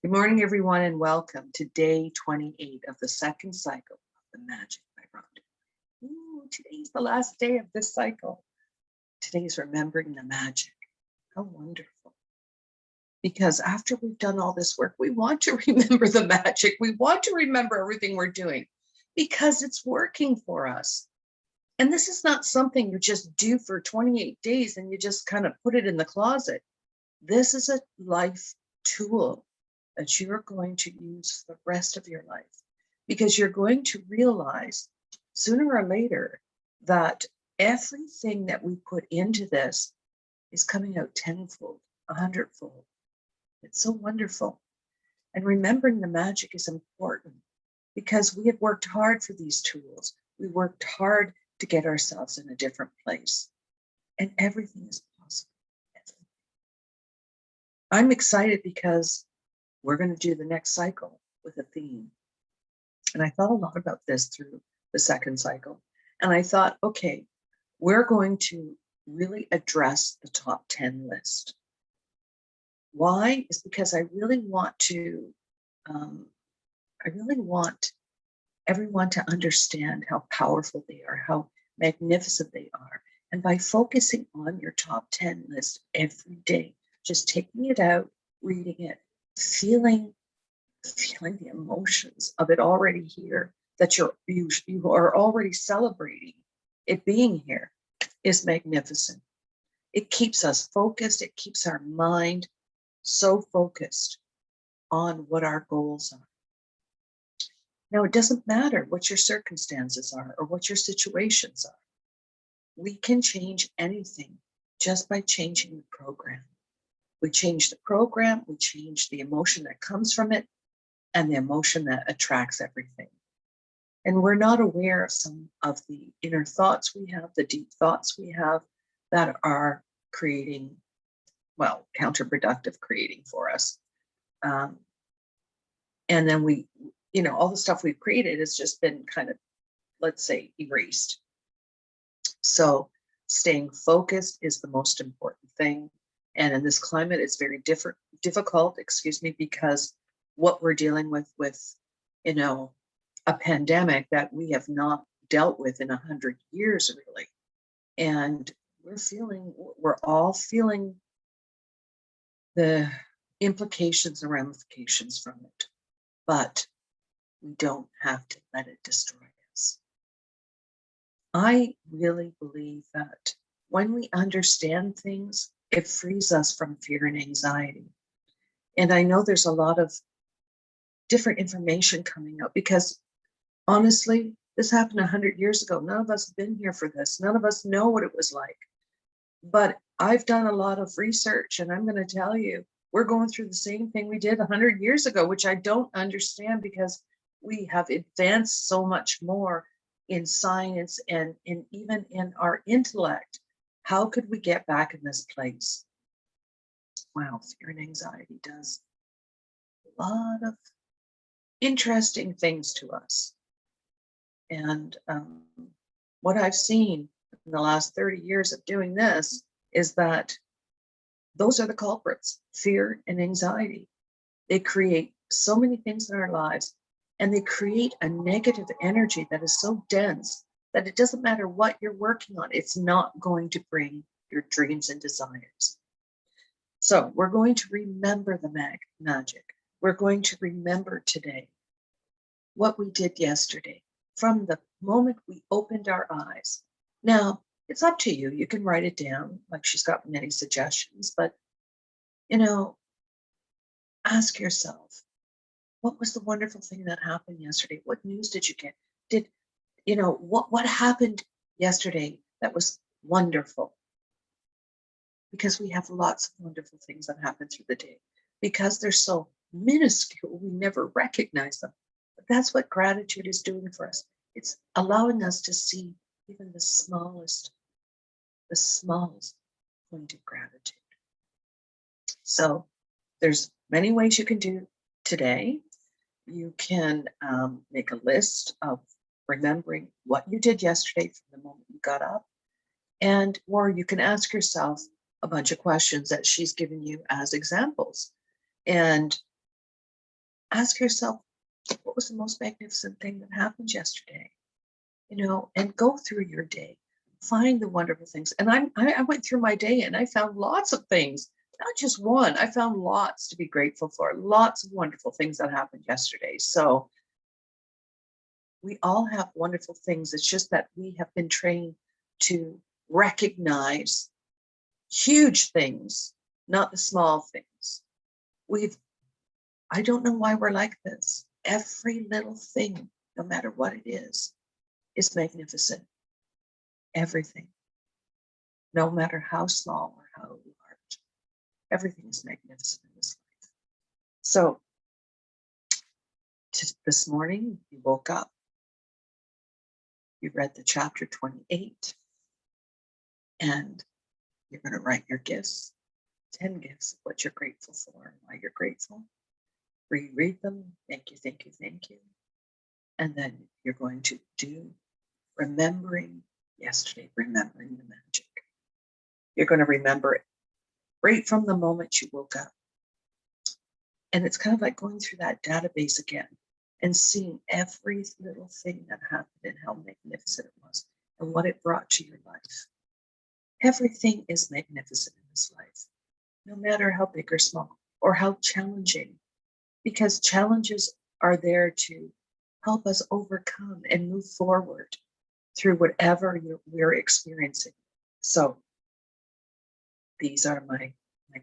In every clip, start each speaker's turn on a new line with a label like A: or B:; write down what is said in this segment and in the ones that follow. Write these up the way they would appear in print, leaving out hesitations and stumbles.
A: Good morning, everyone, and welcome to day 28 of the second cycle of the Magic by Rhonda. Ooh, today's the last day of this cycle. Today's remembering the magic. How wonderful. Because after we've done all this work, we want to remember the magic. We want to remember everything we're doing because it's working for us. And this is not something you just do for 28 days and you just kind of put it in the closet. This is a life tool that you're going to use for the rest of your life, because you're going to realize sooner or later that everything that we put into this is coming out tenfold, 100-fold. It's so wonderful. And remembering the magic is important because we have worked hard for these tools. We worked hard to get ourselves in a different place, and everything is possible. I'm excited because we're going to do the next cycle with a theme. And I thought a lot about this through the second cycle. And I thought, okay, we're going to really address the top 10 list. Why? Is because I really want everyone to understand how powerful they are, how magnificent they are. And by focusing on your top 10 list every day, just taking it out, reading it, feeling the emotions of it already here, that you are already celebrating it being here, is magnificent. It keeps us focused. It keeps our mind so focused on what our goals are. Now, it doesn't matter what your circumstances are or what your situations are. We can change anything just by changing the program. We change the program, we change the emotion that comes from it, and the emotion that attracts everything. And we're not aware of some of the inner thoughts we have, the deep thoughts we have that are creating, well, counterproductive creating for us. And then all the stuff we've created has just been kind of, let's say, erased. So staying focused is the most important thing. And in this climate, it's very difficult, because what we're dealing with, a pandemic that we have not dealt with in 100 years, really. And we're all feeling the implications and ramifications from it, but we don't have to let it destroy us. I really believe that when we understand things, it frees us from fear and anxiety. And I know there's a lot of different information coming out because, honestly, this happened 100 years ago. None of us have been here for this. None of us know what it was like. But I've done a lot of research, and I'm going to tell you, we're going through the same thing we did 100 years ago, which I don't understand because we have advanced so much more in science and even in our intellect. How could we get back in this place? Wow, fear and anxiety does a lot of interesting things to us. And what I've seen in the last 30 years of doing this is that those are the culprits: fear and anxiety. They create so many things in our lives, and they create a negative energy that is so dense that it doesn't matter what you're working on, it's not going to bring your dreams and desires. So we're going to remember the magic. We're going to remember today what we did yesterday from the moment we opened our eyes. Now, it's up to you. You can write it down, like she's got many suggestions, but, ask yourself, what was the wonderful thing that happened yesterday? What news did you get? What happened yesterday that was wonderful? Because we have lots of wonderful things that happen through the day. Because they're so minuscule, we never recognize them. But that's what gratitude is doing for us. It's allowing us to see even the smallest point of gratitude. So there's many ways you can do today. You can make a list of remembering what you did yesterday from the moment you got up, or you can ask yourself, a bunch of questions that she's given you as examples. And ask yourself, what was the most magnificent thing that happened yesterday? And go through your day, find the wonderful things. And I went through my day and I found lots of things, not just one. I found lots to be grateful for, lots of wonderful things that happened yesterday. So we all have wonderful things. It's just that we have been trained to recognize huge things, not the small things. I don't know why we're like this. Every little thing, no matter what it is magnificent. Everything, no matter how small or how large, everything is magnificent in this life. So this morning, you woke up, you read the chapter 28, and you're going to write your gifts, 10 gifts of what you're grateful for and why you're grateful. Reread them. Thank you, thank you, thank you. And then you're going to do remembering yesterday, remembering the magic. You're going to remember it right from the moment you woke up. And it's kind of like going through that database again and seeing every little thing that happened and how magnificent it was and what it brought to your life. Everything is magnificent in this life, no matter how big or small or how challenging, because challenges are there to help us overcome and move forward through whatever we're experiencing. So these are my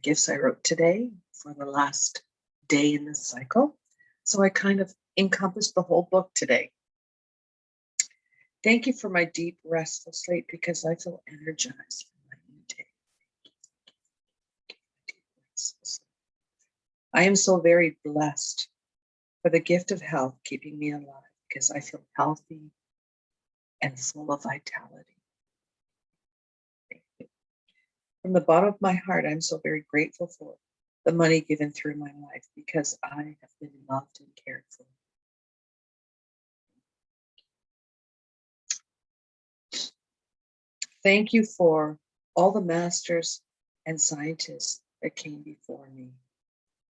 A: gifts I wrote today for the last day in this cycle. So I kind of encompassed the whole book today. Thank you for my deep, restful sleep because I feel energized for my new day. I am so very blessed for the gift of health keeping me alive because I feel healthy and full of vitality. Thank you. From the bottom of my heart, I'm so very grateful for the money given through my life because I have been loved and cared for. Thank you for all the masters and scientists that came before me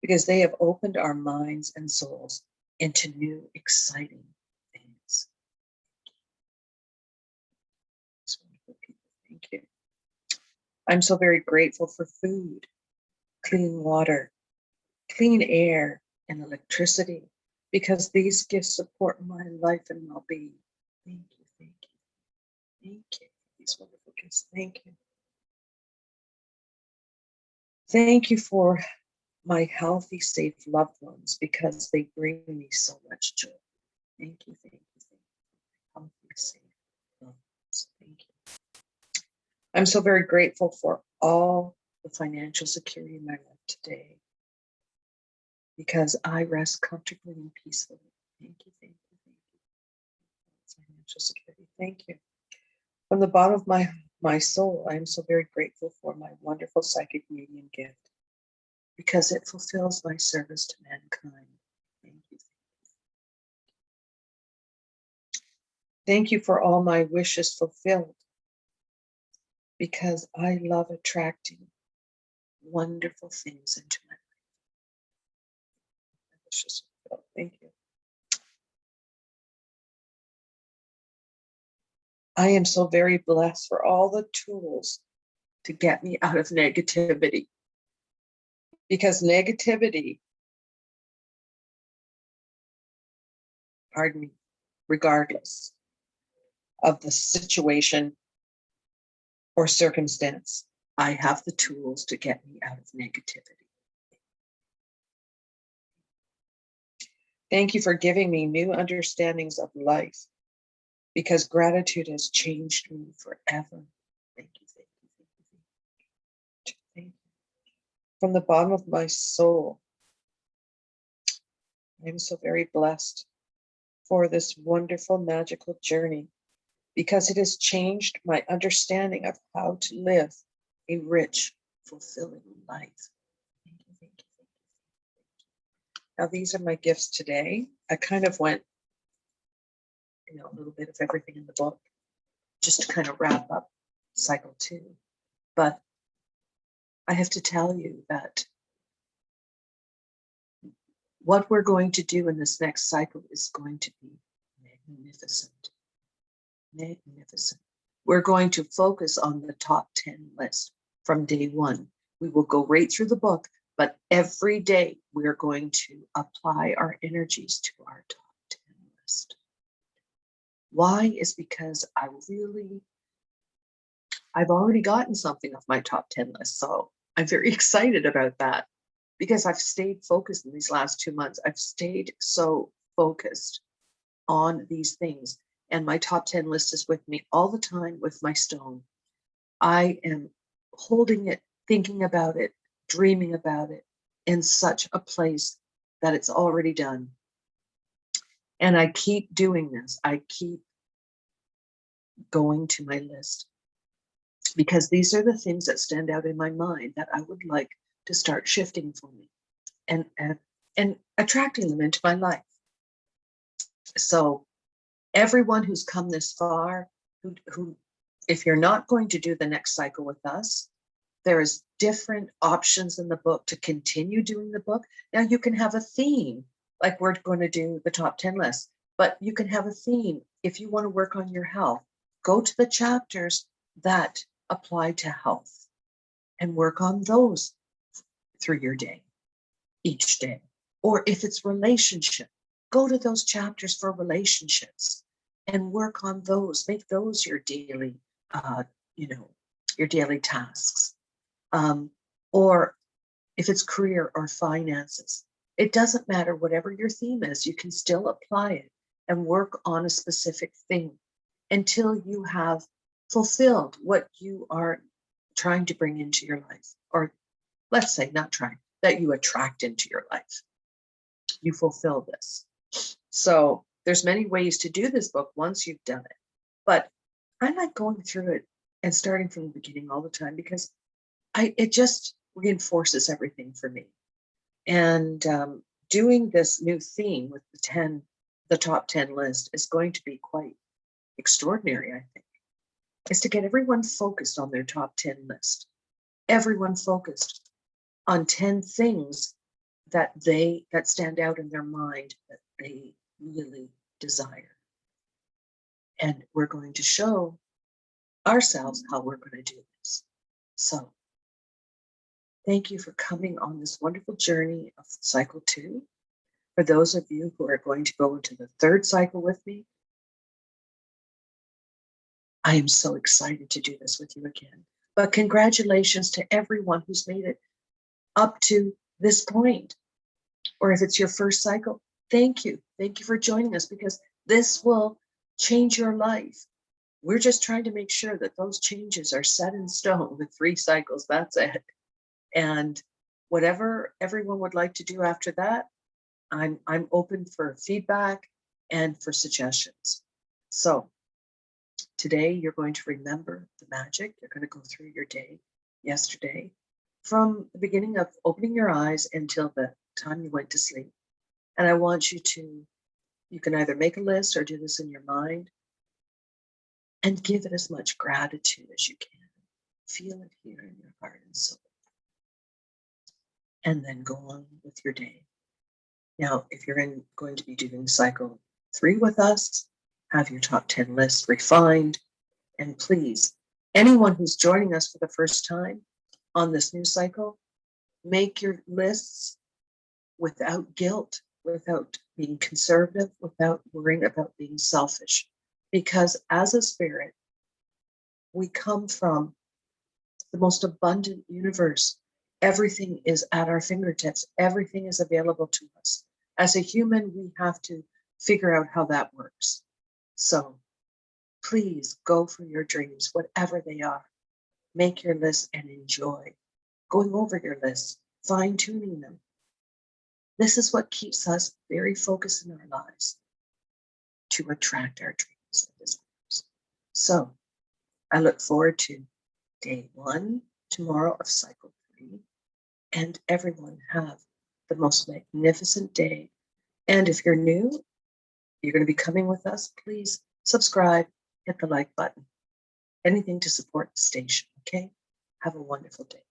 A: because they have opened our minds and souls into new, exciting things. Thank you. I'm so very grateful for food, clean water, clean air, and electricity because these gifts support my life and well-being. Thank you, thank you, thank you for these wonderful gifts. Thank you. Thank you for my healthy, safe loved ones because they bring me so much joy. Thank you, thank you, thank you. Healthy, safe loved ones. Thank you. I'm so very grateful for all the financial security in my life today because I rest comfortably and peacefully. Thank you, thank you, thank you. Financial security, thank you. From the bottom of my soul, I am so very grateful for my wonderful psychic medium gift because it fulfills my service to mankind. Thank you. Thank you for all my wishes fulfilled because I love attracting wonderful things into my life. My wishes fulfilled. Thank you. I am so very blessed for all the tools to get me out of negativity because negativity, pardon me, regardless of the situation or circumstance, I have the tools to get me out of negativity. Thank you for giving me new understandings of life because gratitude has changed me forever. Thank you, thank you, thank you, thank you. From the bottom of my soul, I am so very blessed for this wonderful, magical journey because it has changed my understanding of how to live a rich, fulfilling life. Thank you, thank you, thank you. Now, these are my gifts today. I kind of went, a little bit of everything in the book just to kind of wrap up cycle 2. But I have to tell you that What we're going to do in this next cycle is going to be magnificent. Magnificent. We're going to focus on the top 10 list from day one. We will go right through the book, but every day we're going to apply our energies to our top 10 list. Why? Is because I've already gotten something off my top 10 list. So I'm very excited about that because I've stayed focused in these last 2 months. I've stayed so focused on these things. And my top 10 list is with me all the time with my stone. I am holding it, thinking about it, dreaming about it in such a place that it's already done. And I keep doing this. I keep going to my list because these are the things that stand out in my mind that I would like to start shifting for me and attracting them into my life. So everyone who's come this far, who if you're not going to do the next cycle with us, there is different options in the book to continue doing the book. Now you can have a theme, like we're going to do the top 10 list, but you can have a theme. If you want to work on your health, go to the chapters that apply to health and work on those through your day, each day. Or if it's relationship, go to those chapters for relationships and work on those. Make those your daily, your daily tasks. Or if it's career or finances, it doesn't matter. Whatever your theme is, you can still apply it and work on a specific thing until you have fulfilled what you are trying to bring into your life. Or let's say not trying, that you attract into your life. You fulfill this. So there's many ways to do this book once you've done it. But I like going through it and starting from the beginning all the time because it just reinforces everything for me. And doing this new theme with the top 10 list is going to be quite extraordinary, I think. Is to get everyone focused on their top 10 list. Everyone focused on 10 things that stand out in their mind that they really desire. And we're going to show ourselves how we're going to do this. So thank you for coming on this wonderful journey of cycle 2. For those of you who are going to go into the 3rd cycle with me, I am so excited to do this with you again. But congratulations to everyone who's made it up to this point. Or if it's your first cycle, thank you. Thank you for joining us because this will change your life. We're just trying to make sure that those changes are set in stone with 3 cycles. That's it. And whatever everyone would like to do after that, I'm open for feedback and for suggestions. So today you're going to remember the magic. You're going to go through your day yesterday from the beginning of opening your eyes until the time you went to sleep. And I want you can either make a list or do this in your mind and give it as much gratitude as you can. Feel it here in your heart and soul. And then go on with your day. Now, if you're going to be doing cycle 3 with us, have your top 10 list refined. And please, anyone who's joining us for the first time on this new cycle, make your lists without guilt, without being conservative, without worrying about being selfish. Because as a spirit, we come from the most abundant universe. Everything is at our fingertips. Everything is available to us. As a human, we have to figure out how that works. So please go for your dreams, whatever they are. Make your list and enjoy going over your list, fine-tuning them. This is what keeps us very focused in our lives to attract our dreams and desires. So I look forward to day 1 tomorrow of cycle 3. And everyone have the most magnificent day. And if you're new, you're going to be coming with us, please subscribe, hit the like button. Anything to support the station, okay? Have a wonderful day.